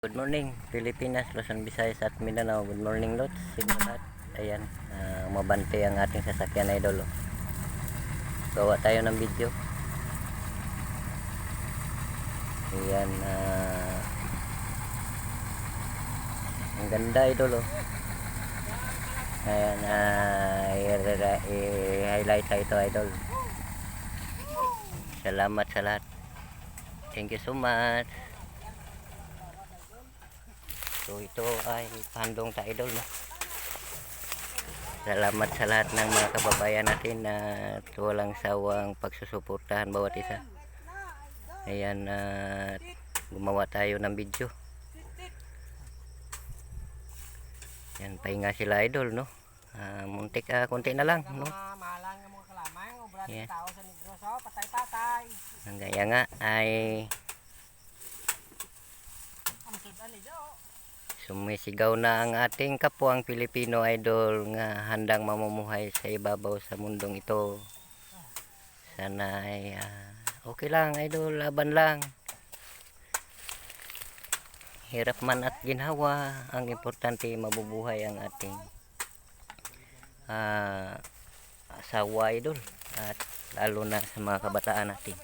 Good morning, Pilipinas, Luzon, Visayas at Mindanao. Good morning, Lods. Sige lahat. Ayan, mabante ang ating sasakyan, idol. Gawa tayo ng video. Ayan, ang ganda, idol. Ayan, i-highlight tayo ito, idol. Salamat sa lahat. Thank you so much. So ito ay pandong ta, idol, no? Salamat sa lahat ng mga kababayan natin na walang sawang pagsusuportahan bawat isa. Ayan, gumawa tayo ng video. Ayan, pahinga sila, idol, no? Muntik, konti na lang, no? Ayan. Gaya nga ay sumisigaw na ang ating kapwang Pilipino, idol, nga handang mamumuhay sa ibabaw sa mundong ito. Sana ay okay lang, idol, laban lang. Hirap man at ginhawa, ang importante mabubuhay ang ating asawa, idol, at lalo na sa mga kabataan natin.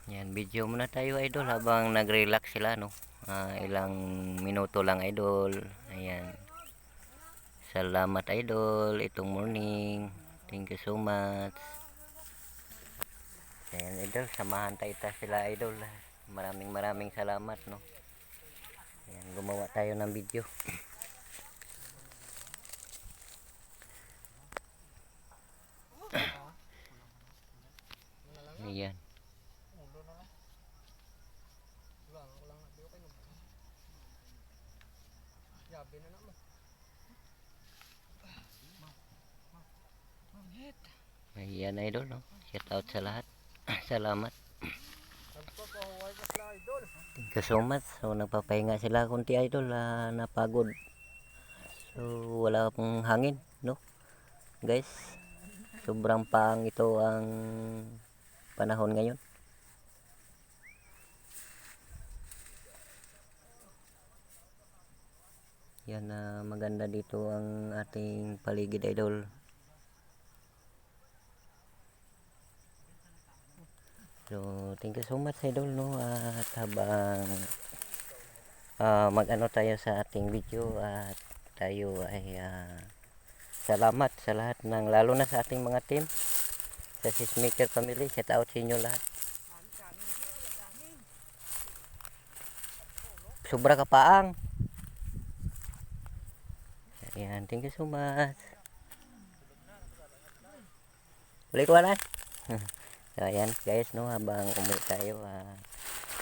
Yan, video muna tayo, idol, habang nag-relax sila, no? Ilang minuto lang, idol. Ayan. Salamat, idol, itong morning. Thank you so much. Ayan, idol, samahan tayo sila, idol. Maraming salamat, no? Ayan, gumawa tayo ng video. Ayan. Ayan, idol, no? Shout out sa lahat. Salamat. Thank you so much. So nagpapahinga sila kunti, idol, napagod. So wala pong hangin, no? Guys, sobrang pang ito ang panahon ngayon. Yan, maganda dito ang ating paligid, idol. So thank you so much, idol, no? At habang mag-ano tayo sa ating video, at tayo ay salamat sa lahat ng, lalo na sa ating mga team sa Sismaker family. Shout out sa inyo lahat. Sobra kapaang. Ayan, thank you so much. Balik ko na. So ayan guys, no, habang umuwi tayo,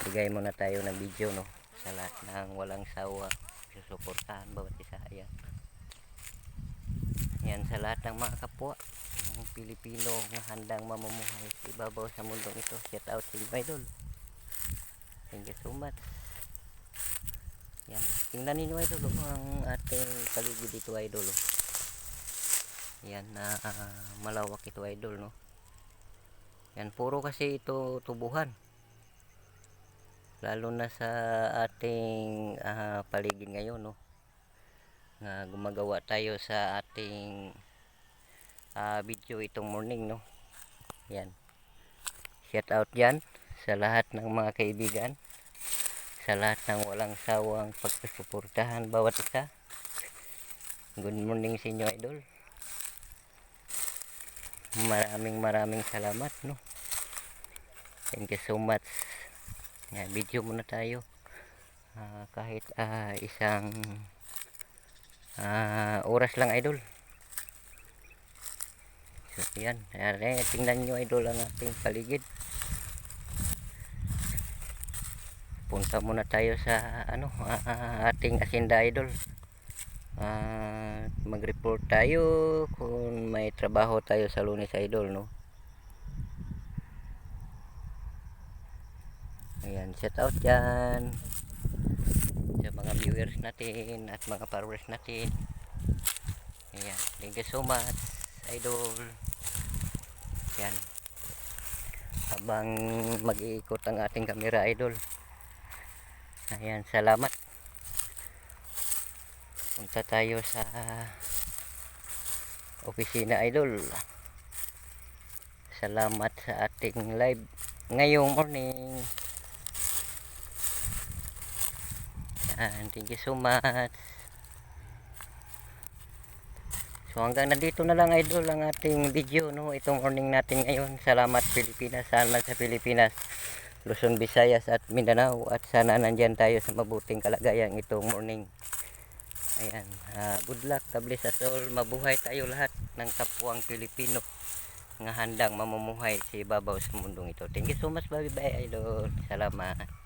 bigay muna tayo ng video, no, sa lahat ng walang sawa susuportahan bawat isa. Ayan. Yan, sa lahat ng mga kapwa ng Pilipino na handang mamumuhay sa ibabaw sa mundong ito. Shout out sa inyo, idol. Thank you so much. Yan, tingnan ninyo, idol, ang ating paligid dito, idol. Yan, malawak ito, idol, no. Yan, puro kasi ito tubuhan, lalo na sa ating paligid ngayon, no, na gumagawa tayo sa ating video itong morning, no. Yan, shout out yan sa lahat ng mga kaibigan, sa lahat ng walang sawang pagsusuportahan bawat isa. Good morning sa inyo, idol. Maraming salamat, no. Thank you so much. Yan, video muna tayo, kahit isang oras lang, idol. So yan, tingnan nyo, idol, ang ating paligid. Punta muna tayo sa ating asinda, idol. Mag-report tayo kung may trabaho tayo sa Lunes, idol, no. Ayan, shout out dyan sa mga viewers natin at mga followers natin. Ayan, thank you so much, idol. Yan, habang mag-iikot ang ating camera idol. Ayan, salamat. Punta tayo sa opisina idol. Salamat sa ating live ngayong morning. Yan, thank you so much. So hanggang nandito na lang idol ang ating video, no, itong morning natin ngayon. Salamat Pilipinas, saan man sa Pilipinas, Luzon, Visayas at Mindanao, at sana nandyan tayo sa mabuting kalagayan itong morning. Ayan, good luck, God bless us all. Mabuhay tayo lahat ng kapwang Pilipino nga handang mamumuhay sa ibabaw sa mundong ito. Thank you so much, bye bye idol. Salamat.